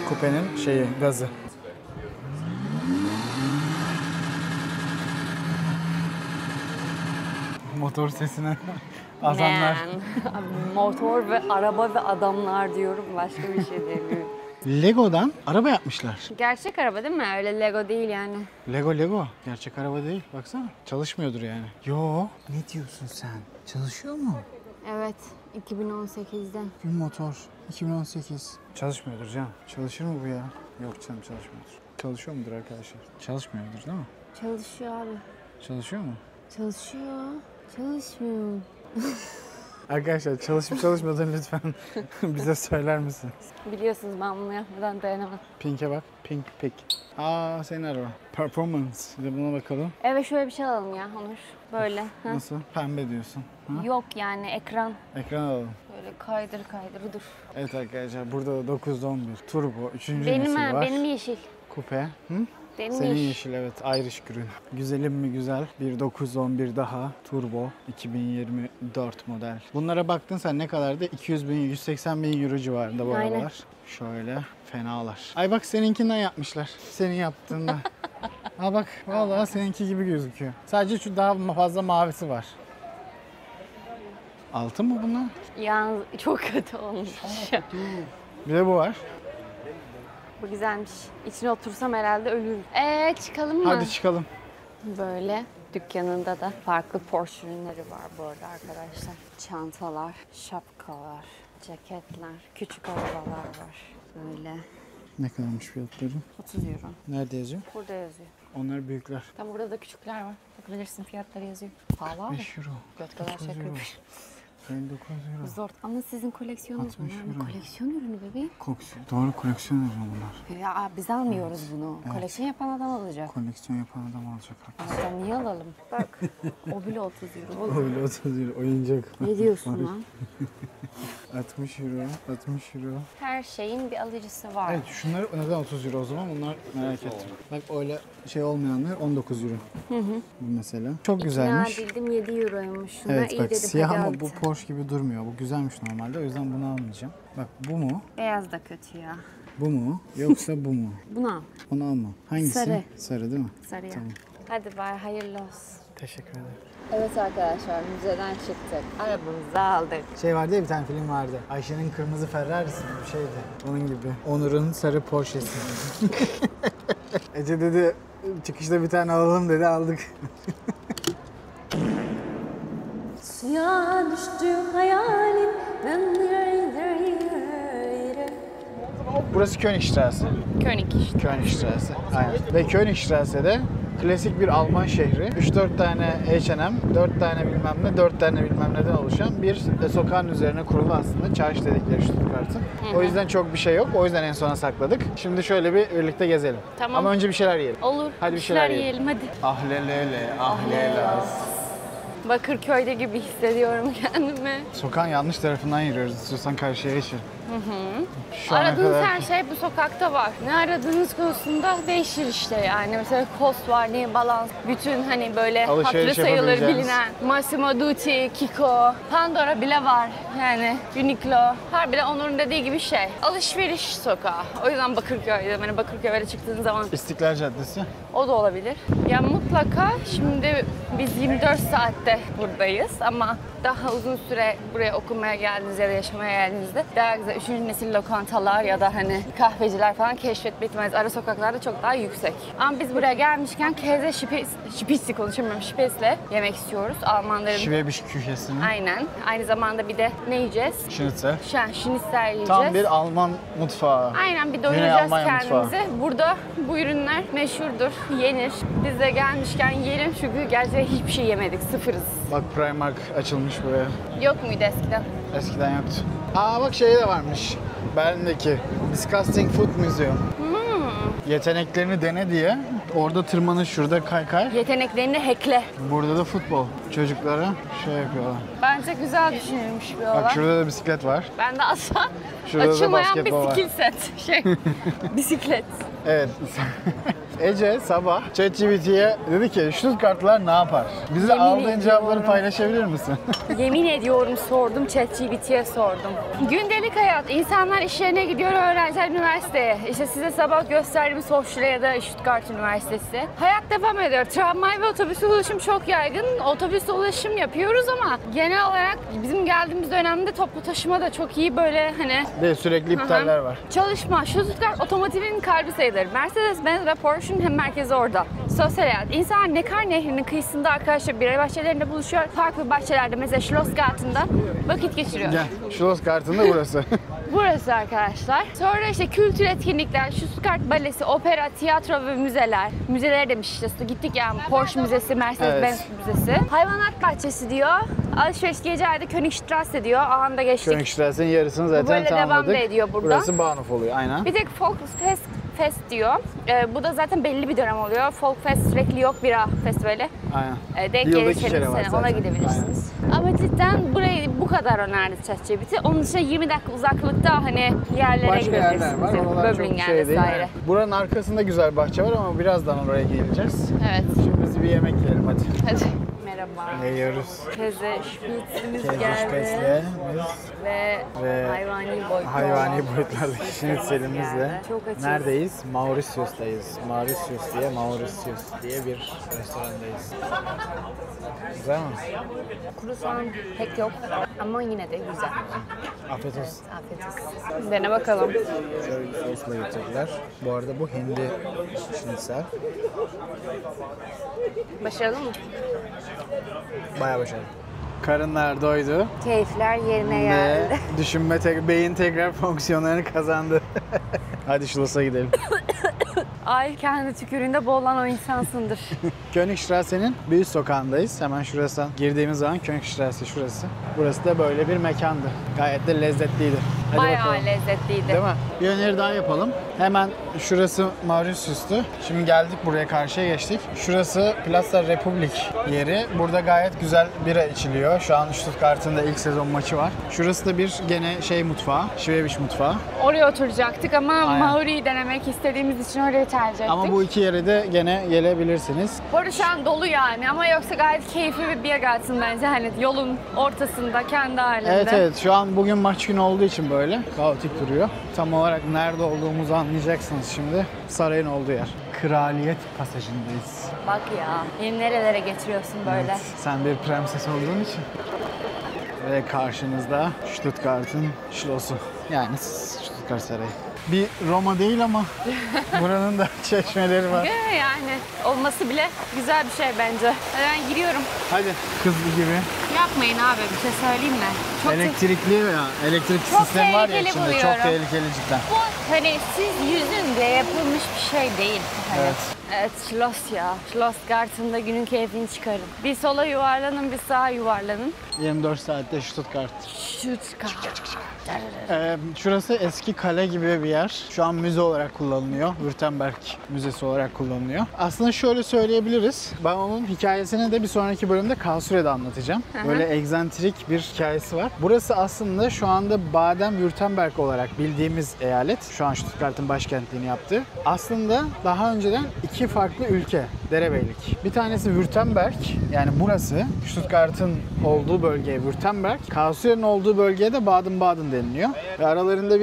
Kupenin şeyi, gazı. Motor sesine azanlar. Man. Motor ve araba ve adamlar diyorum. Başka bir şey demiyorum. Lego'dan araba yapmışlar. Gerçek araba değil mi? Öyle Lego değil yani. Lego. Gerçek araba değil. Baksana. Çalışmıyordur yani. Yo. Ne diyorsun sen? Çalışıyor mu? Evet. 2018'de. Bir motor. 2018. Çalışmıyordur canım. Çalışır mı bu ya? Yok canım çalışmıyordur. Çalışıyor mudur arkadaşlar? Çalışmıyordur değil mi? Çalışıyor abi. Çalışıyor mu? Çalışıyor. Çalışmıyor. Arkadaşlar çalışıp çalışmadığını lütfen bize söyler misin? Biliyorsunuz ben bunu yapmadan dayanamam. Pink'e bak. Pink Pick. Aa senin araba. Performance. Bir de buna bakalım. Evet şöyle bir şey alalım ya Onur. Böyle. Ha? Nasıl? Pembe diyorsun. Ha? Yok yani ekran. Ekran alalım. Böyle kaydır dur. Evet arkadaşlar burada da 911 Turbo 3. Benim nesil ha, var. benim yeşil. Kupe. Hı? Benim Senin yeşil. yeşil evet Irish Green. Güzelim mi güzel. Bir 911 daha Turbo 2024 model. Bunlara baktın sen ne kadardı? 200 bin 180 bin euro civarında bu Aynen. arabalar. Şöyle fenalar. Ay bak seninkinden yapmışlar. Senin yaptığından. Ha bak vallahi seninki gibi gözüküyor. Sadece şu daha fazla mavisi var. Altın mı bunlar? Yalnız çok kötü olmuş. Bir de bu var. Bu güzelmiş. İçine otursam herhalde ölürüm. Çıkalım mı? Hadi çıkalım. Böyle dükkanında da farklı Porsche ürünleri var bu arada arkadaşlar. Çantalar, şapkalar, ceketler, küçük arabalar var. Böyle Ne kadarmış fiyatları? 30 euro. Nerede yazıyor? Burada yazıyor. Onlar büyükler. Tam burada da küçükler var. Bakabilirsin fiyatları yazıyor. Pahalı abi. 5 euro. Göt kadar 30 şey euro. kırmış. 59 euro. Zor. Ama sizin koleksiyonunuz 60 bunlar mı? euro. Koleksiyon ürünü bebeğim. Doğru koleksiyon ürünü bunlar. Ya biz almıyoruz bunu. Koleksiyon yapan adam alacak. Koleksiyon yapan adam alacak. Ama sen niye alalım? Bak. O bile 30 euro. O bile 30 euro oyuncak. Ne diyorsun lan? 60 euro, 60 euro. Her şeyin bir alıcısı var. Evet şunlar neden 30 euro o zaman bunlar merak ettim. Bak öyle şey olmayanlar 19 euro. Bu mesela. Çok güzelmiş. İkna edildim 7 euroymuş. Şuna Evet iyi bak dedim. siyah hadi ama al bu bir tane. Porsche gibi durmuyor. Bu güzelmiş normalde o yüzden bunu almayacağım. Bak bu mu? Beyaz da kötü ya. Bu mu? Yoksa bu mu? Bunu al. Onu alma. Hangisi? Sarı. Sarı değil mi? Sarıya. Tamam. Hadi bay hayırlı olsun. Teşekkür ederim. Evet arkadaşlar müzeden çıktık. Arabamızı aldık. Şey vardı ya bir tane film vardı. Ayşe'nin kırmızı Ferrari'si mi bir şeydi. Onun gibi. Onur'un sarı Porsche'si. Ece dedi çıkışta bir tane alalım dedi aldık. Suya düştü hayalim. Burası Königstraße. König işte. Königstraße. Aynen. Ve Königstrasse'de klasik bir Alman şehri. 3-4 tane H&M, 4 tane bilmem ne, 4 tane bilmem neden oluşan bir sokağın üzerine kurulu aslında çarşı dedikleri Stuttgart'ın. O yüzden çok bir şey yok. O yüzden en sona sakladık. Şimdi şöyle bir birlikte gezelim. Tamam. Ama önce bir şeyler yiyelim. Olur. Hadi bir şeyler yiyelim. hadi. Ahlelele, ahlelas. Bakırköy'de gibi hissediyorum kendimi. Sokağın yanlış tarafından yürüyoruz. İstiyorsan karşıya geçelim. Şu ana Aradığınız kadar- her şey bu sokakta var. Ne aradığınız konusunda değişir işte yani. Mesela Cost var, New Balance, bütün hani böyle Alışveriş hatırı sayılır yapabileceğiniz. bilinen Massimo Dutti, Kiko, Pandora bile var. Yani Uniqlo. Her bile Onur'un dediği gibi şey. Alışveriş sokağı. O yüzden Bakırköy'de. Hani Bakırköy'e çıktığın zaman İstiklal Caddesi. o da olabilir. Ya mutlaka şimdi biz 24 saatte buradayız ama daha uzun süre buraya okumaya geldiğinizde ya da yaşamaya geldiğinizde daha güzel mesela 3. nesil lokantalar ya da hani kahveciler falan keşfetme ihtimalimiz ara sokaklarda çok daha yüksek. Ama biz buraya gelmişken Käse Spitz'i konuşamıyorum. Spitz'le yemek istiyoruz. Almanların... Schwäbisch Küchesi'ni. Aynen. Aynı zamanda bir de ne yiyeceğiz? Schnitzel. Schnitzel yiyeceğiz. Tam bir Alman mutfağı. Aynen, bir Güney doyuracağız Almanya kendimizi. mutfağı. Burada bu ürünler meşhurdur, yenir. Biz de gelmişken yiyelim çünkü gerçekten hiçbir şey yemedik, sıfırız. Bak Primark açılmış buraya. Yok muydu eskiden? Eskiden yoktu. Aa bak şey de varmış. Berlin'deki Disgusting Food Museum. Yeteneklerini dene diye. Orada tırmanış, şurada kaykay. Yeteneklerini hackle. Burada da futbol. Çocuklara şey yapıyorlar. Bence güzel düşünülmüş bir olay. Bak şurada da bisiklet var. Ben de asla Şurada da açılmayan basketbol var. bir skill set. Bisiklet. Evet. Ece sabah ChatGPT'ye dedi ki Stuttgartlılar ne yapar? Bize Yemin aldığın ediyorum. cevapları paylaşabilir misin? Yemin ediyorum sordum, ChatGPT'ye sordum. Gündelik hayat, insanlar işlerine gidiyor, öğrenciler üniversiteye. İşte size sabah gösterdiğimiz Hochschule ya da Stuttgart Üniversitesi. Hayat devam ediyor. Tramvay ve otobüs ulaşım çok yaygın. Otobüsle ulaşım yapıyoruz ama genel olarak bizim geldiğimiz dönemde toplu taşıma da çok iyi böyle hani... Ve sürekli iptaller var. Çalışma. Stuttgart otomotivin kalbi sayılır. Mercedes-Benz ve Porsche'un hem merkezi orada. Sosyal hayat. İnsanlar Neckar Nehri'nin kıyısında arkadaşlar bira bahçelerinde buluşuyor. Farklı bahçelerde mesela Schlossgarten'da vakit geçiriyor. Gel. Schlossgarten da burası. Burası arkadaşlar. Sonra işte kültür etkinlikler, Stuttgart Balesi, opera, tiyatro ve müzeler. Müzeler demiş işte. Gittik yani Porsche Müzesi, Mercedes-Benz Müzesi. Hayvanat bahçesi diyor. Alışveriş Geceler'de Königstrasse diyor. Aha da geçtik. Königstrasse'nin yarısını zaten böyle devam tamamladık. da ediyor burada. Burası Bahnhof oluyor aynen. Bir tek Volksfest diyor. Bu da zaten belli bir dönem oluyor. Folkfest sürekli yok, bira festivali. Aynen. Denk Yılda iki gelirseniz kere var ona zaten. gidebilirsiniz. Ama cidden burayı bu kadar önerdi ChatGPT. Onun dışında 20 dakika uzaklıkta hani yerlere Başka yerler gidebilirsiniz. var. Oralar çok Böblingen şey değil. vesaire. Buranın arkasında güzel bahçe var ama birazdan oraya geleceğiz. Evet. Şimdi biz bir yemek yiyelim hadi. Hadi. Merhaba. Yiyoruz. Käse Spitz'imiz Kez geldi. şüphesiyle Ve hayvani boyutlu. hayvani boyutlardaki şnitzelimizle. geldi. Çok açız. Neredeyiz? Mauritius'tayız. Mauritius diye bir restorandayız. Güzel mi? Kruvasan pek yok ama yine de güzel. Afiyet olsun. Afiyet olsun. Dene bakalım. Şöyle bir sosla getirdiler. Bu arada bu hindi şnitzel. Başarılı mı? Bayağı başarılı. Karınlar doydu Keyifler yerine ve geldi. beyin tekrar fonksiyonlarını kazandı. Hadi Schloss'a gidelim. Ay kendi tükürüğünde boğulan o insansındır. Königstrasse'nin bir üst sokağındayız. Hemen şurasından girdiğimiz zaman Königstrasse şurası. Burası da böyle bir mekandı. Gayet de lezzetliydi. Hadi Bayağı bakalım. lezzetliydi. Değil mi? Bir öneri daha yapalım. Hemen şurası Mauritius'tu. Şimdi geldik buraya karşıya geçtik. Şurası Plaza Republik yeri. Burada gayet güzel bira içiliyor. Şu an Stuttgart'ın da ilk sezon maçı var. Şurası da bir gene mutfağı. Schwäbisch mutfağı. Oraya oturacaktık ama Aynen. Mauri'yi denemek istediğimiz için orayı tercih ettik. Ama bu iki yere de gene gelebilirsiniz. Bu arada şu an dolu yani ama yoksa gayet keyifli bir Biergarten bence hani yolun ortasında kendi halinde. Evet şu an bugün maç günü olduğu için böyle kaotik duruyor. Tam olarak nerede olduğumuzu anlayacaksınız şimdi. Sarayın olduğu yer. Kraliyet Pasajı'ndayız. Bak ya beni nerelere getiriyorsun böyle. Evet, sen bir prenses olduğun için. Ve karşınızda Stuttgart'ın Schloss'u. Yani Stuttgart Sarayı. Bir Roma değil ama buranın da çeşmeleri var. Yani olması bile güzel bir şey bence. Hadi ben giriyorum. Hadi kızlı gibi. Yapmayın abi bir şey söyleyeyim mi? Çok Elektrikli veya elektrik Çok sistemi var ya tehlikeli içinde. Çok buluyorum. tehlikeli cidden. Bu hani siz yüzün diye yapılmış bir şey değil. Hani. Evet. Evet Schloss ya. Schlossgarten'da günün keyfini çıkarın. Bir sola yuvarlanın bir sağa yuvarlanın. 24 saatte Stuttgart. Stuttgart. Şurası eski kale gibi bir yer. Şu an müze olarak kullanılıyor. Württemberg Müzesi olarak kullanılıyor. Aslında şöyle söyleyebiliriz. Ben onun hikayesini de bir sonraki bölümde Karlsruhe'de anlatacağım. Böyle egzantrik bir hikayesi var. Burası aslında şu anda Baden-Württemberg olarak bildiğimiz eyalet. Şu an Stuttgart'ın başkentliğini yaptı. Aslında daha önceden iki farklı ülke, derebeylik. Bir tanesi Württemberg, yani burası. Stuttgart'ın olduğu bölgeye Württemberg. Karlsruhe'nin olduğu bölgeye de Baden-Baden deniliyor. Ve aralarında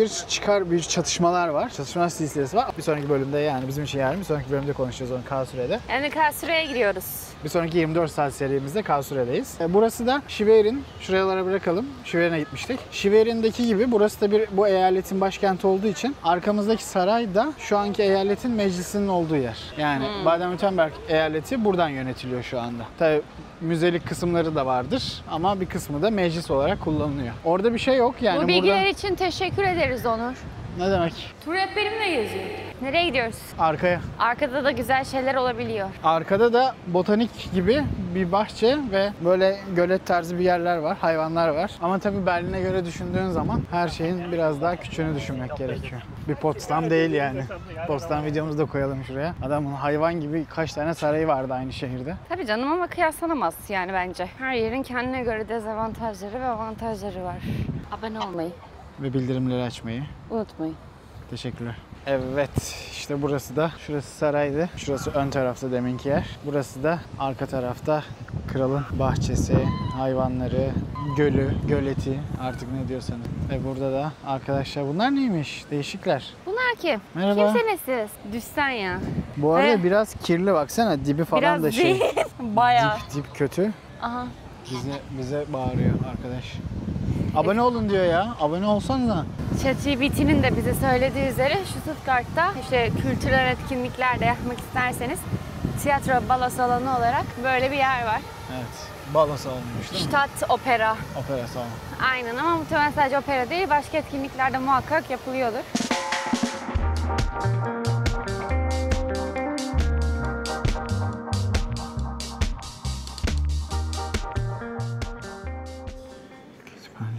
bir çatışmalar var. Çatışma silsilesi var. Bir sonraki bölümde yani bizim için yani bir sonraki bölümde konuşacağız onu Karlsruhe'de. Yani Karlsruhe'ye giriyoruz. Bir sonraki 24 saat serimizde Kausure'deyiz. Burası da Şiverin. Şuralara bırakalım. Şiverin'e gitmiştik. Şiverin'deki gibi burası da bu eyaletin başkenti olduğu için arkamızdaki saray da şu anki eyaletin meclisinin olduğu yer. Yani Baden-Württemberg eyaleti buradan yönetiliyor şu anda. Tabii müzelik kısımları da vardır ama bir kısmı da meclis olarak kullanılıyor. Orada bir şey yok yani. Bu bilgiler için teşekkür ederiz Onur. Ne demek? Tur rehberimle geziyor. Nereye gidiyoruz? Arkaya. Arkada da güzel şeyler olabiliyor. Arkada da botanik gibi bir bahçe ve böyle gölet tarzı bir yerler var, hayvanlar var. Ama tabii Berlin'e göre düşündüğün zaman her şeyin biraz daha küçüğünü düşünmek gerekiyor. Bir Potsdam değil yani. Potsdam videomuzu da koyalım şuraya. Adamın hayvan gibi kaç tane sarayı vardı aynı şehirde. Tabii canım ama kıyaslanamaz yani bence. Her yerin kendine göre dezavantajları ve avantajları var. Abone olmayı Ve bildirimleri açmayı unutmayın. Teşekkürler. Evet, işte burası da, şurası saraydı. Şurası ön tarafta deminki yer. Burası da arka tarafta kralın bahçesi, hayvanları, gölü, göleti artık ne diyorsanız. Ve burada da arkadaşlar bunlar neymiş? Değişikler. Bunlar kim? Merhaba. Kimsiniz siz? Düşsen ya. Bu arada He. biraz kirli baksana, dibi falan Biraz da şey. değil. Bayağı. Dip kötü. Aha. Bize bağırıyor arkadaş. Abone olun diyor ya. Abone olsanıza. ChatGPT'nin de bize söylediği üzere şu Stuttgart'ta işte kültürel etkinlikler de yapmak isterseniz tiyatro balo salonu olarak böyle bir yer var. Evet. Balo salonuymuş değil mi? Stadt Opera. Opera salonu. Aynen ama muhtemelen sadece opera değil, başka etkinlikler de muhakkak yapılıyordur.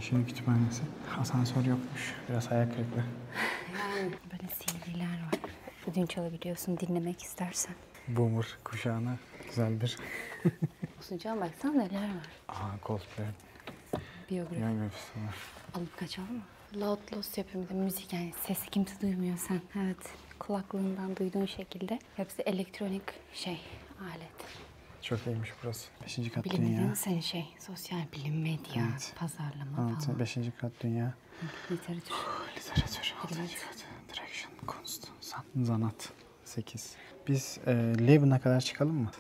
Şehir kütüphanesi. Asansör yokmuş. Biraz hayal kırıklığı. Böyle CD'ler var. Ödünç alabiliyorsun dinlemek istersen. Boomer kuşağına güzel bir... Sunucuğa baksana neler var. Coldplay. Biyografi. Biyografisi var. Alıp kaçalım mı? Loud loss yapayım bir de müzik yani sesi kimse duymuyor sen. Evet. Kulaklığından duyduğun şekilde. Hepsi elektronik alet. Çok iyiymiş burası. 5. kat Bilim dünya. dediğin sen sanat bilim, medya, Evet. pazarlama falan. 5. kat dünya. Literatür. Literatür. 6. kat. Direction, kunst, zanat. 8. Biz Leben'a kadar çıkalım mı?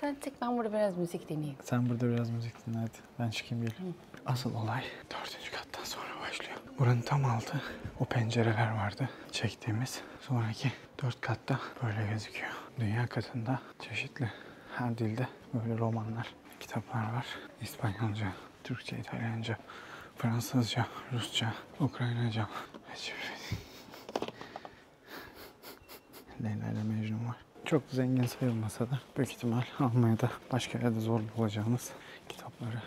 Sen tek ben burada biraz müzik dinleyeyim. Sen burada biraz müzik dinle hadi. Ben çıkayım geleyim. Asıl olay 4. kattan sonra başlıyor. Buranın tam altı o pencereler vardı çektiğimiz. Sonraki 4 katta böyle gözüküyor. Dünya katında çeşitli her dilde böyle romanlar, kitaplar var. İspanyolca, Türkçe, İtalyanca, Fransızca, Rusça, Ukraynaca. Leyla ile Mecnun var. Çok zengin sayılmasa da büyük ihtimal Almanya'da başka yerde zor bulacağımız kitapları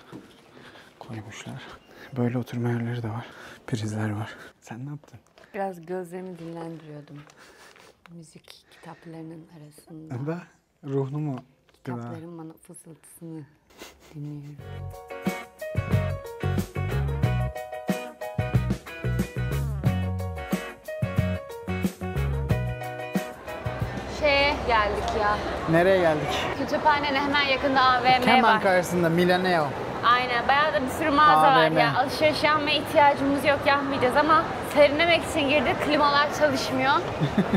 koymuşlar. Böyle oturma yerleri de var. Prizler var. Sen ne yaptın? Biraz gözlerimi dinlendiriyordum. Müzik kitaplarının arasında. Ben ruhumu Kitapların bana fısıltısını dinliyorum. Geldik ya. Nereye geldik? Kütüphanenin hemen yakında AVM Hemen var. karşısında Milaneo. Aynen. Bayağı da bir sürü mağaza var. AVM. Yani alışveriş yapmaya ihtiyacımız yok, yapmayacağız ama serinlemek için girdik. Klimalar çalışmıyor.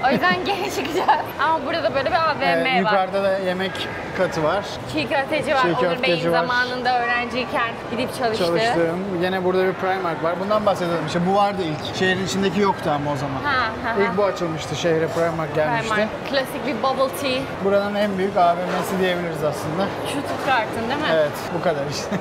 O yüzden geri çıkacağız. Ama burada da böyle bir AVM var. Yukarıda da yemek katı var. Çiğ köfteci var. Çiğ Onur köfteci Bey'in var. zamanında öğrenciyken gidip çalıştığı. Çalıştığım. Yine burada bir Primark var. Bundan bahsedelim. İşte bu vardı ilk. Şehrin içindeki yoktu ama o zaman. İlk bu açılmıştı. Şehre Primark gelmişti. Primark. Klasik bir bubble tea. Buranın en büyük AVM'si diyebiliriz aslında. Şu Stuttgart'ın değil mi? Evet, bu kadar işte.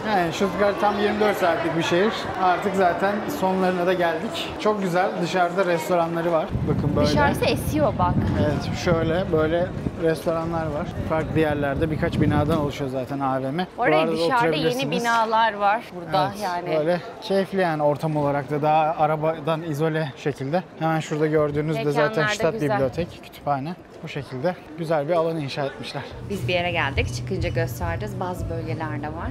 Yani Stuttgart tam 24 saatlik bir şehir. Artık zaten sonlarına da geldik. Çok güzel. Dışarıda restoranları var. Bakın böyle. Dışarısı esiyor bak. Evet, şöyle böyle restoranlar var. Farklı yerlerde birkaç binadan oluşuyor zaten AVM. Orada Buralarda dışarıda yeni oturabilirsiniz. binalar var burada Evet, yani. Böyle keyifli yani ortam olarak da daha arabadan izole şekilde. Hemen şurada gördüğünüz de zaten Mekanlar da Stadtbibliothek, kütüphane. Bu şekilde güzel bir alan inşa etmişler. Biz bir yere geldik. Çıkınca göstereceğiz. Bazı bölgelerde var.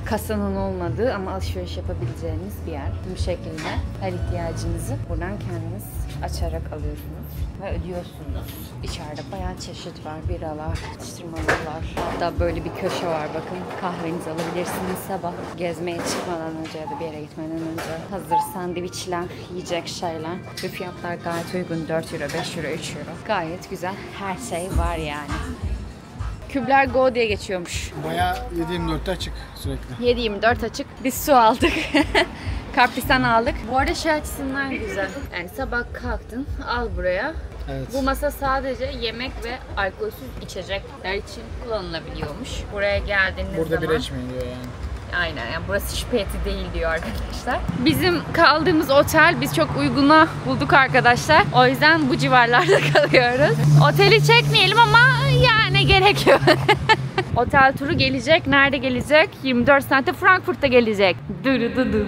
Kasanın olmadığı ama alışveriş yapabileceğiniz bir yer. Bu şekilde her ihtiyacınızı buradan kendiniz açarak alıyorsunuz ve ödüyorsunuz. İçeride bayağı çeşit var. Biralar, atıştırmalıklar. Hatta böyle bir köşe var bakın. Kahvenizi alabilirsiniz sabah. Gezmeye çıkmadan önce ya da bir yere gitmeden önce. Hazır sandviçler, yiyecek şeyler. Ve fiyatlar gayet uygun. 4 euro, 5 euro, 3 euro. Gayet güzel. Her şey var yani. Kübler Go diye geçiyormuş. Bayağı 7/24'te açık sürekli. 7/24 açık. Biz su aldık. Kaprisan aldık. Bu arada şey açısından güzel. Yani sabah kalktın, al buraya. Evet. Bu masa sadece yemek ve alkolsüz içecekler için kullanılabiliyormuş. Buraya geldiğiniz Burada zaman... bira içmeyin diyor yani. Aynen, yani burası şüpheti değil diyor arkadaşlar. Bizim kaldığımız otel biz çok uyguna bulduk arkadaşlar. O yüzden bu civarlarda kalıyoruz. Oteli çekmeyelim ama yani gerek yok. Otel turu gelecek. Nerede gelecek? 24 saatte Frankfurt'ta gelecek. Dırıdıdım.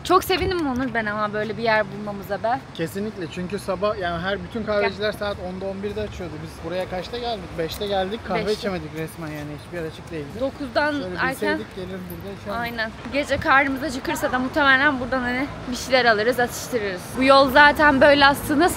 Çok sevindim Onur ben ama böyle bir yer bulmamıza be. Kesinlikle, çünkü sabah yani bütün kahveciler saat 10'da 11'de açıyordu. Biz buraya kaçta geldik? 5'te geldik. Kahve 5'te. içemedik resmen, yani hiçbir yer açık değildi. 9'dan Şöyle erken. bilseydik gelir burada içerdik. Aynen. Gece karnımız acıkırsa da muhtemelen buradan hani bir şeyler alırız, atıştırırız. Bu yol zaten böyle aslında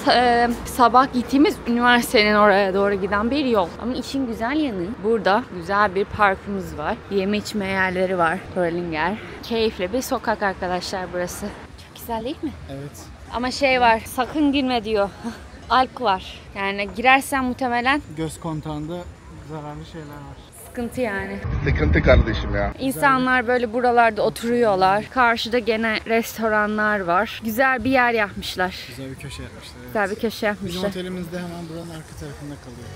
sabah gittiğimiz üniversitenin oraya doğru giden bir yol. Ama işin güzel yanı burada güzel bir parkımız var. Yeme içme yerleri var. Berlinger. Keyifli bir sokak arkadaşlar burası. Çok güzel değil mi? Evet. Ama şey var, sakın girme diyor. Alk var. Yani girersen muhtemelen Göz kontağında zararlı şeyler var. sıkıntı yani. Sıkıntı kardeşim ya. İnsanlar böyle buralarda oturuyorlar. Karşıda gene restoranlar var. Güzel bir yer yapmışlar. Güzel bir köşe yapmışlar. Evet. Güzel bir köşe Bizim yapmışlar. otelimiz de hemen buranın arka tarafında kalıyor.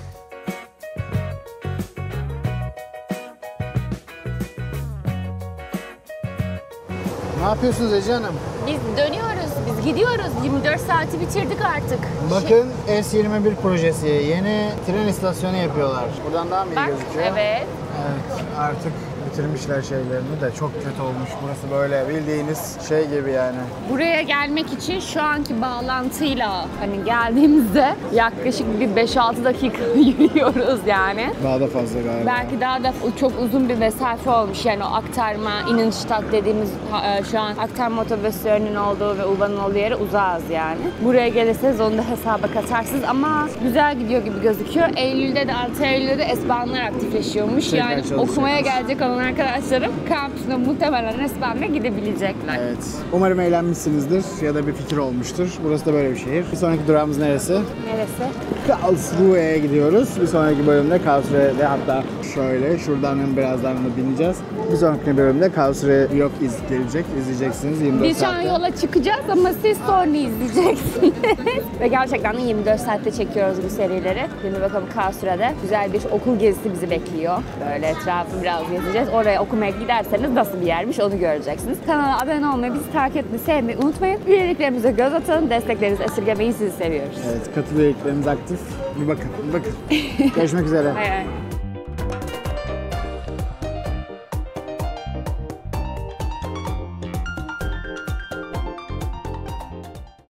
Ne yapıyorsunuz Ece Hanım? Biz dönüyoruz, biz gidiyoruz. 24 saati bitirdik artık. Bakın S21 projesi. Yeni tren istasyonu yapıyorlar. Buradan daha mı iyi Bak, gözüküyor? evet. Evet, artık bitirmişler şeylerini de, çok kötü olmuş burası, böyle bildiğiniz şey gibi yani. Buraya gelmek için şu anki bağlantıyla hani geldiğimizde yaklaşık bir 5-6 dakika yürüyoruz yani. Daha da fazla galiba. Belki daha da çok uzun bir mesafe olmuş yani o aktarma, Innenstadt dediğimiz şu an aktarma otobüslerinin olduğu ve U-Bahn'ın olduğu yere uzağız yani. Buraya gelirseniz onu da hesaba katarsınız ama güzel gidiyor gibi gözüküyor. Eylül'de de 6 Eylül'de de S-Bahn'lar aktifleşiyormuş. Tekrar Yani çalışacak. okumaya gelecek olan arkadaşlarım kampüsüne muhtemelen S-Bahn'la gidebilecekler. Evet. Umarım eğlenmişsinizdir ya da bir fikir olmuştur. Burası da böyle bir şehir. Bir sonraki durağımız neresi? Neresi? Karlsruhe'ye gidiyoruz. Bir sonraki bölümde Karlsruhe'de, hatta şöyle şuradan birazdan da bineceğiz. Bir sonraki bölümde Karlsruhe vlog gelecek. İzleyeceksiniz 24 Biz şu an saatte. yola çıkacağız ama siz sonra izleyeceksiniz. Ve gerçekten de 24 saatte çekiyoruz bu serileri. Şimdi bakalım Karlsruhe'de güzel bir okul gezisi bizi bekliyor. Böyle etrafı biraz gezeceğiz. Oraya okumaya giderseniz nasıl bir yermiş onu göreceksiniz. Kanala abone olmayı, bizi takip etmeyi, sevmeyi unutmayın. Üyeliklerimize göz atın. Desteklerinizi esirgemeyi, sizi seviyoruz. Evet, katıl üyeliklerimiz aktif. Bir bakın, bir bakın. Görüşmek üzere. Bay bay.